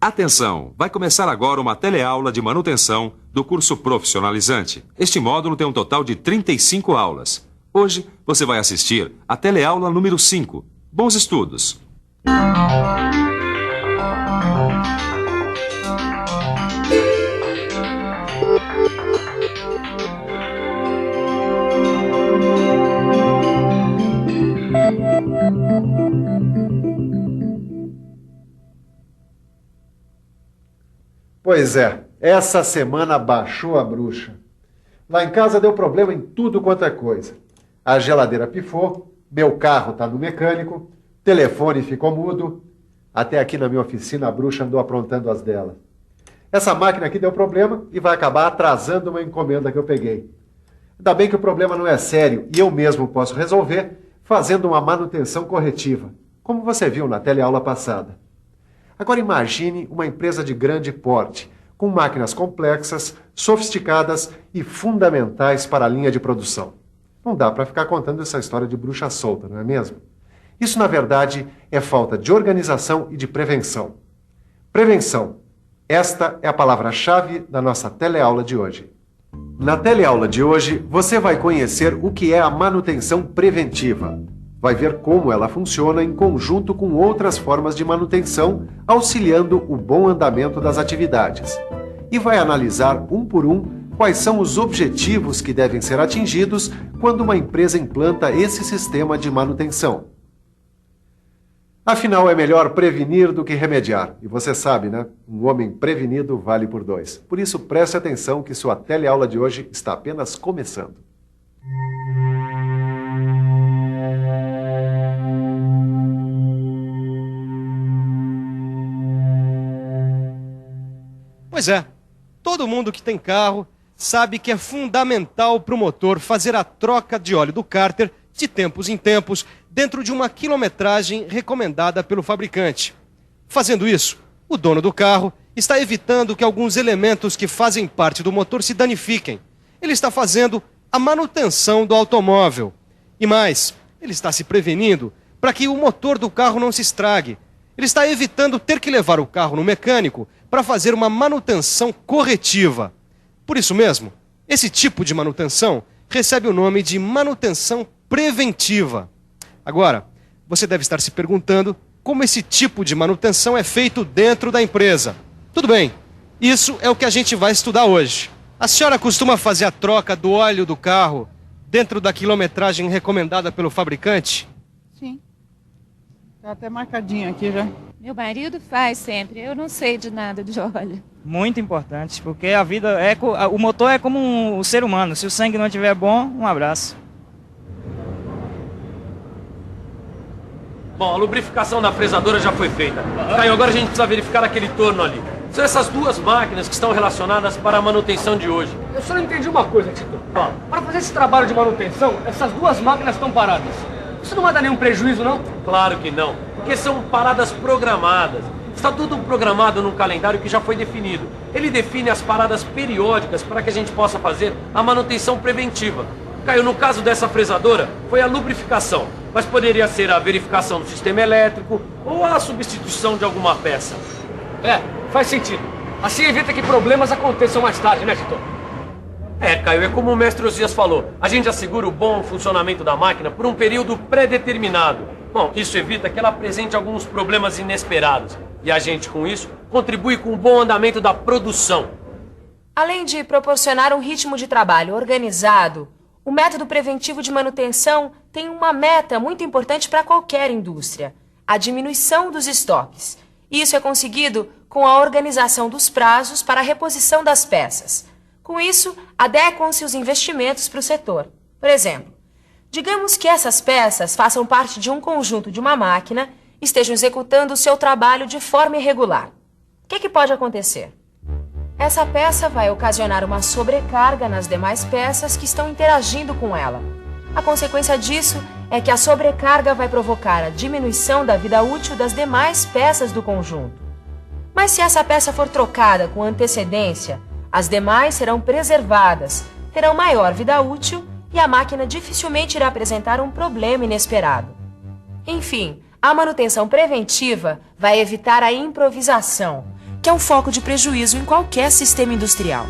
Atenção! Vai começar agora uma teleaula de manutenção do curso profissionalizante. Este módulo tem um total de 35 aulas. Hoje você vai assistir a teleaula número 5. Bons estudos! Pois é, essa semana baixou a bruxa. Lá em casa deu problema em tudo quanto é coisa. A geladeira pifou, meu carro tá no mecânico, telefone ficou mudo. Até aqui na minha oficina a bruxa andou aprontando as dela. Essa máquina aqui deu problema e vai acabar atrasando uma encomenda que eu peguei. Ainda bem que o problema não é sério e eu mesmo posso resolver fazendo uma manutenção corretiva, como você viu na teleaula passada. Agora imagine uma empresa de grande porte, com máquinas complexas, sofisticadas e fundamentais para a linha de produção. Não dá para ficar contando essa história de bruxa solta, não é mesmo? Isso, na verdade, é falta de organização e de prevenção. Prevenção. Esta é a palavra-chave da nossa teleaula de hoje. Na teleaula de hoje, você vai conhecer o que é a manutenção preventiva. Vai ver como ela funciona em conjunto com outras formas de manutenção, auxiliando o bom andamento das atividades. E vai analisar um por um quais são os objetivos que devem ser atingidos quando uma empresa implanta esse sistema de manutenção. Afinal, é melhor prevenir do que remediar. E você sabe, né? Um homem prevenido vale por 2. Por isso, preste atenção que sua teleaula de hoje está apenas começando. Pois é, todo mundo que tem carro sabe que é fundamental para o motor fazer a troca de óleo do cárter de tempos em tempos, dentro de uma quilometragem recomendada pelo fabricante. Fazendo isso, o dono do carro está evitando que alguns elementos que fazem parte do motor se danifiquem. Ele está fazendo a manutenção do automóvel. E mais, ele está se prevenindo para que o motor do carro não se estrague. Ele está evitando ter que levar o carro no mecânico para fazer uma manutenção corretiva. Por isso mesmo, esse tipo de manutenção recebe o nome de manutenção preventiva. Agora, você deve estar se perguntando como esse tipo de manutenção é feito dentro da empresa. Tudo bem, isso é o que a gente vai estudar hoje. A senhora costuma fazer a troca do óleo do carro dentro da quilometragem recomendada pelo fabricante? Sim. Tá até marcadinho aqui já. Meu marido faz sempre, eu não sei de nada de óleo. Muito importante, porque a vida é... O motor é como um ser humano. Se o sangue não estiver bom, um abraço. Bom, a lubrificação da fresadora já foi feita. Caio, agora a gente precisa verificar aquele torno ali. São essas duas máquinas que estão relacionadas para a manutenção de hoje. Eu só não entendi uma coisa, Tito. Para fazer esse trabalho de manutenção, essas duas máquinas estão paradas. Isso não vai dar nenhum prejuízo, não? Claro que não, porque são paradas programadas. Está tudo programado num calendário que já foi definido. Ele define as paradas periódicas para que a gente possa fazer a manutenção preventiva. Caio, no caso dessa fresadora, foi a lubrificação, mas poderia ser a verificação do sistema elétrico ou a substituição de alguma peça. É, faz sentido. Assim evita que problemas aconteçam mais tarde, né, Tito? É, Caio, é como o mestre Osias falou. A gente assegura o bom funcionamento da máquina por um período pré-determinado. Bom, isso evita que ela apresente alguns problemas inesperados. E a gente, com isso, contribui com o bom andamento da produção. Além de proporcionar um ritmo de trabalho organizado, o método preventivo de manutenção tem uma meta muito importante para qualquer indústria: a diminuição dos estoques. Isso é conseguido com a organização dos prazos para a reposição das peças. Com isso, adequam-se os investimentos para o setor. Por exemplo, digamos que essas peças façam parte de um conjunto de uma máquina e estejam executando o seu trabalho de forma irregular. O que pode acontecer? Essa peça vai ocasionar uma sobrecarga nas demais peças que estão interagindo com ela. A consequência disso é que a sobrecarga vai provocar a diminuição da vida útil das demais peças do conjunto. Mas se essa peça for trocada com antecedência, as demais serão preservadas, terão maior vida útil e a máquina dificilmente irá apresentar um problema inesperado. Enfim, a manutenção preventiva vai evitar a improvisação, que é um foco de prejuízo em qualquer sistema industrial.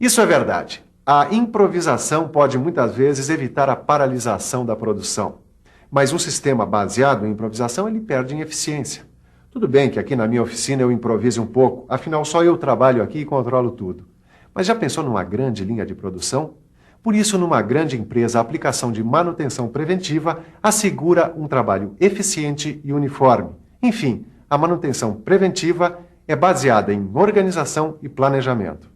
Isso é verdade. A improvisação pode muitas vezes evitar a paralisação da produção. Mas um sistema baseado em improvisação, ele perde em eficiência. Tudo bem que aqui na minha oficina eu improvise um pouco, afinal só eu trabalho aqui e controlo tudo. Mas já pensou numa grande linha de produção? Por isso, numa grande empresa, a aplicação de manutenção preventiva assegura um trabalho eficiente e uniforme. Enfim, a manutenção preventiva é baseada em organização e planejamento.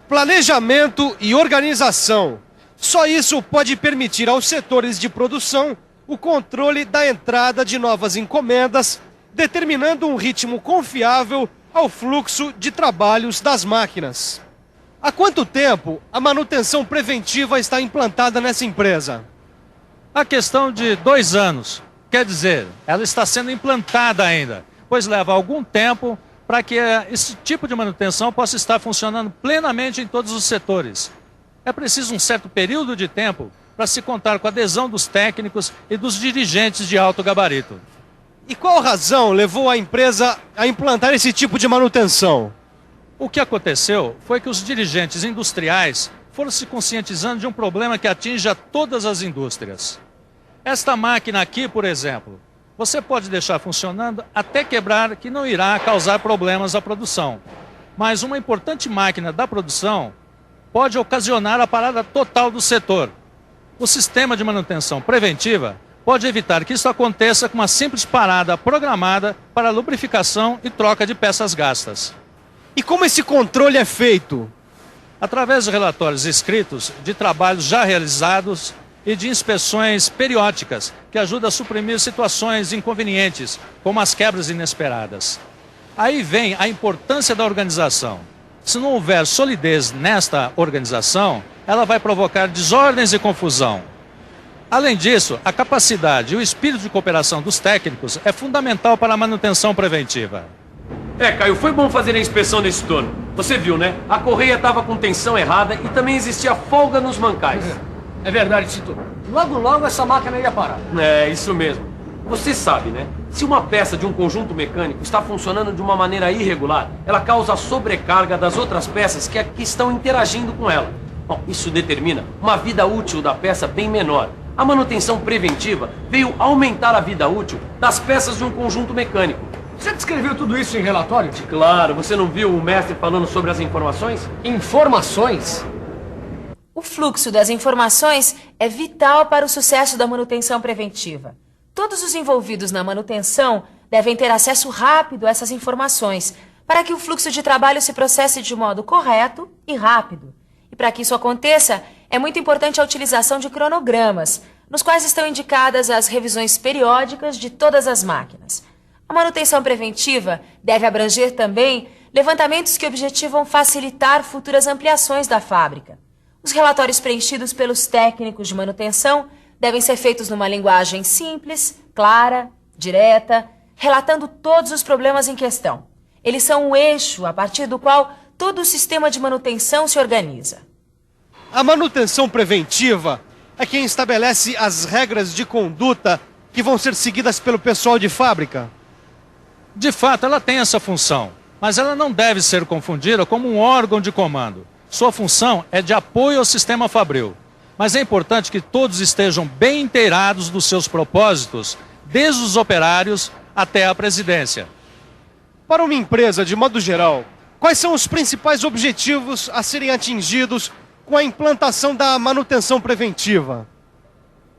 Planejamento e organização. Só isso pode permitir aos setores de produção o controle da entrada de novas encomendas, determinando um ritmo confiável ao fluxo de trabalhos das máquinas. Há quanto tempo a manutenção preventiva está implantada nessa empresa? A questão de 2 anos. Quer dizer, ela está sendo implantada ainda, pois leva algum tempo para que esse tipo de manutenção possa estar funcionando plenamente em todos os setores. É preciso um certo período de tempo para se contar com a adesão dos técnicos e dos dirigentes de alto gabarito. E qual razão levou a empresa a implantar esse tipo de manutenção? O que aconteceu foi que os dirigentes industriais foram se conscientizando de um problema que atinge a todas as indústrias. Esta máquina aqui, por exemplo, você pode deixar funcionando até quebrar, que não irá causar problemas à produção. Mas uma importante máquina da produção pode ocasionar a parada total do setor. O sistema de manutenção preventiva pode evitar que isso aconteça com uma simples parada programada para lubrificação e troca de peças gastas. E como esse controle é feito? Através de relatórios escritos de trabalhos já realizados e de inspeções periódicas, que ajudam a suprimir situações inconvenientes, como as quebras inesperadas. Aí vem a importância da organização. Se não houver solidez nesta organização, ela vai provocar desordens e confusão. Além disso, a capacidade e o espírito de cooperação dos técnicos é fundamental para a manutenção preventiva. Caio, foi bom fazer a inspeção nesse torno. Você viu, né? A correia estava com tensão errada e também existia folga nos mancais. É verdade, Tito. Logo, logo essa máquina ia parar. É, isso mesmo. Você sabe, né? Se uma peça de um conjunto mecânico está funcionando de uma maneira irregular, ela causa sobrecarga das outras peças que estão interagindo com ela. Bom, isso determina uma vida útil da peça bem menor. A manutenção preventiva veio aumentar a vida útil das peças de um conjunto mecânico. Você descreveu tudo isso em relatório, Tito? Claro, você não viu o mestre falando sobre as informações? Informações? O fluxo das informações é vital para o sucesso da manutenção preventiva. Todos os envolvidos na manutenção devem ter acesso rápido a essas informações, para que o fluxo de trabalho se processe de modo correto e rápido. E para que isso aconteça, é muito importante a utilização de cronogramas, nos quais estão indicadas as revisões periódicas de todas as máquinas. A manutenção preventiva deve abranger também levantamentos que objetivam facilitar futuras ampliações da fábrica. Os relatórios preenchidos pelos técnicos de manutenção devem ser feitos numa linguagem simples, clara, direta, relatando todos os problemas em questão. Eles são o eixo a partir do qual todo o sistema de manutenção se organiza. A manutenção preventiva é quem estabelece as regras de conduta que vão ser seguidas pelo pessoal de fábrica. De fato, ela tem essa função, mas ela não deve ser confundida como um órgão de comando. Sua função é de apoio ao sistema fabril. Mas é importante que todos estejam bem inteirados dos seus propósitos, desde os operários até a presidência. Para uma empresa, de modo geral, quais são os principais objetivos a serem atingidos com a implantação da manutenção preventiva?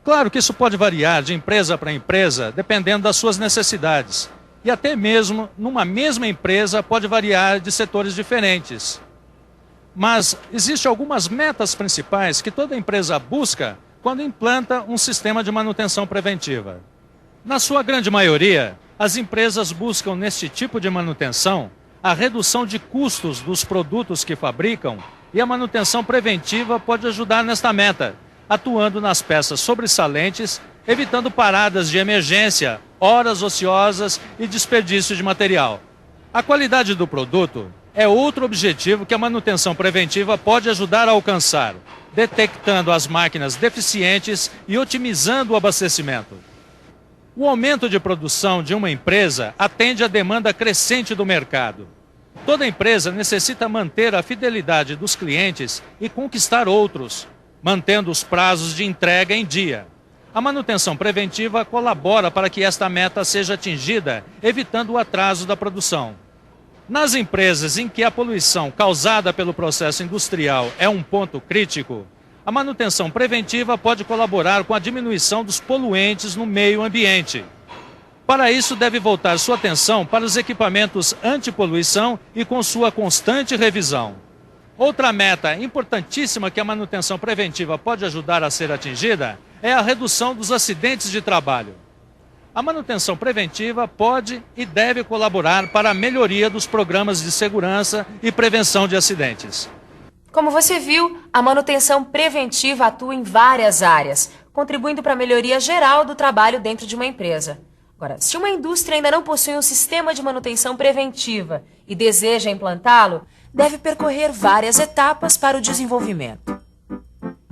Claro que isso pode variar de empresa para empresa, dependendo das suas necessidades. E até mesmo, numa mesma empresa, pode variar de setores diferentes. Mas existem algumas metas principais que toda empresa busca quando implanta um sistema de manutenção preventiva. Na sua grande maioria, as empresas buscam neste tipo de manutenção a redução de custos dos produtos que fabricam, e a manutenção preventiva pode ajudar nesta meta, atuando nas peças sobressalentes, evitando paradas de emergência, horas ociosas e desperdício de material. A qualidade do produto é outro objetivo que a manutenção preventiva pode ajudar a alcançar, detectando as máquinas deficientes e otimizando o abastecimento. O aumento de produção de uma empresa atende à demanda crescente do mercado. Toda empresa necessita manter a fidelidade dos clientes e conquistar outros, mantendo os prazos de entrega em dia. A manutenção preventiva colabora para que esta meta seja atingida, evitando o atraso da produção. Nas empresas em que a poluição causada pelo processo industrial é um ponto crítico, a manutenção preventiva pode colaborar com a diminuição dos poluentes no meio ambiente. Para isso, deve voltar sua atenção para os equipamentos antipoluição e com sua constante revisão. Outra meta importantíssima que a manutenção preventiva pode ajudar a ser atingida é a redução dos acidentes de trabalho. A manutenção preventiva pode e deve colaborar para a melhoria dos programas de segurança e prevenção de acidentes. Como você viu, a manutenção preventiva atua em várias áreas, contribuindo para a melhoria geral do trabalho dentro de uma empresa. Agora, se uma indústria ainda não possui um sistema de manutenção preventiva e deseja implantá-lo, deve percorrer várias etapas para o desenvolvimento.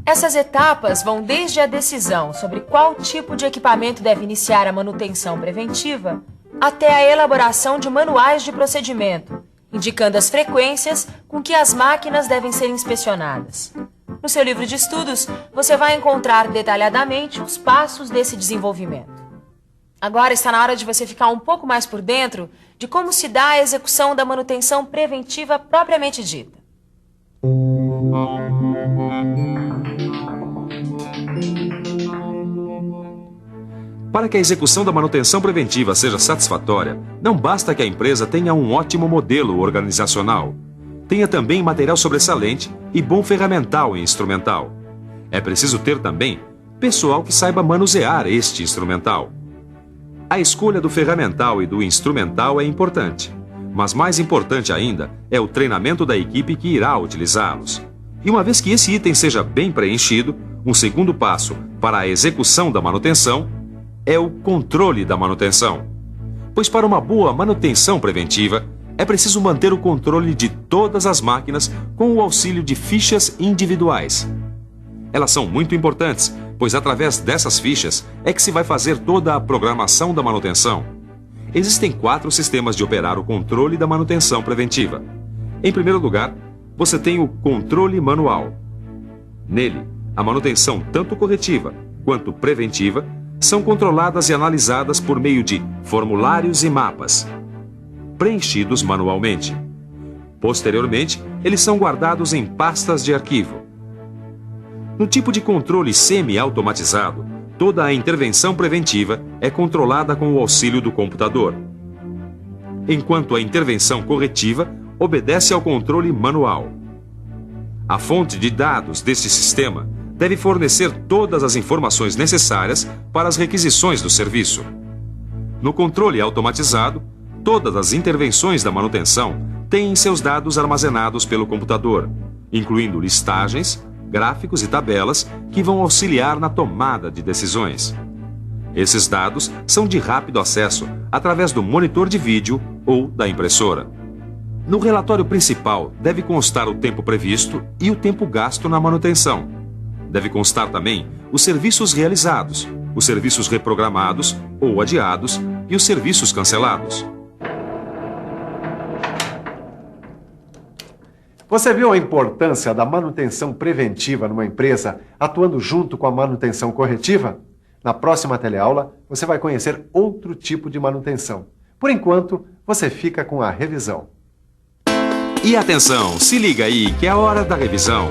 Essas etapas vão desde a decisão sobre qual tipo de equipamento deve iniciar a manutenção preventiva, até a elaboração de manuais de procedimento, indicando as frequências com que as máquinas devem ser inspecionadas. No seu livro de estudos, você vai encontrar detalhadamente os passos desse desenvolvimento. Agora está na hora de você ficar um pouco mais por dentro de como se dá a execução da manutenção preventiva propriamente dita. Para que a execução da manutenção preventiva seja satisfatória, não basta que a empresa tenha um ótimo modelo organizacional. Tenha também material sobressalente e bom ferramental e instrumental. É preciso ter também pessoal que saiba manusear este instrumental. A escolha do ferramental e do instrumental é importante, mas mais importante ainda é o treinamento da equipe que irá utilizá-los. E uma vez que esse item seja bem preenchido, um segundo passo para a execução da manutenção é o controle da manutenção. Pois para uma boa manutenção preventiva, é preciso manter o controle de todas as máquinas com o auxílio de fichas individuais. Elas são muito importantes, pois através dessas fichas é que se vai fazer toda a programação da manutenção. Existem 4 sistemas de operar o controle da manutenção preventiva. Em primeiro lugar, você tem o controle manual. Nele, a manutenção tanto corretiva quanto preventiva são controladas e analisadas por meio de formulários e mapas, preenchidos manualmente. Posteriormente, eles são guardados em pastas de arquivo. No tipo de controle semi-automatizado, toda a intervenção preventiva é controlada com o auxílio do computador, enquanto a intervenção corretiva obedece ao controle manual. A fonte de dados deste sistema deve fornecer todas as informações necessárias para as requisições do serviço. No controle automatizado, todas as intervenções da manutenção têm seus dados armazenados pelo computador, incluindo listagens, gráficos e tabelas que vão auxiliar na tomada de decisões. Esses dados são de rápido acesso através do monitor de vídeo ou da impressora. No relatório principal deve constar o tempo previsto e o tempo gasto na manutenção. Deve constar também os serviços realizados, os serviços reprogramados ou adiados e os serviços cancelados. Você viu a importância da manutenção preventiva numa empresa atuando junto com a manutenção corretiva? Na próxima teleaula, você vai conhecer outro tipo de manutenção. Por enquanto, você fica com a revisão. E atenção, se liga aí que é a hora da revisão.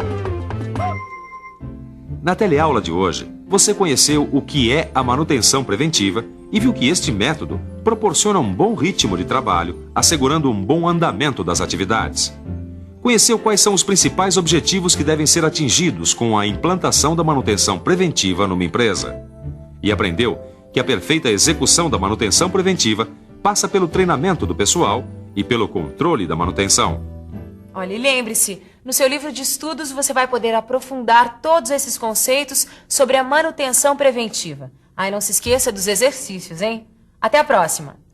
Na teleaula de hoje, você conheceu o que é a manutenção preventiva e viu que este método proporciona um bom ritmo de trabalho, assegurando um bom andamento das atividades. Conheceu quais são os principais objetivos que devem ser atingidos com a implantação da manutenção preventiva numa empresa. E aprendeu que a perfeita execução da manutenção preventiva passa pelo treinamento do pessoal e pelo controle da manutenção. Olha, e lembre-se, no seu livro de estudos você vai poder aprofundar todos esses conceitos sobre a manutenção preventiva. Ah, e não se esqueça dos exercícios, hein? Até a próxima!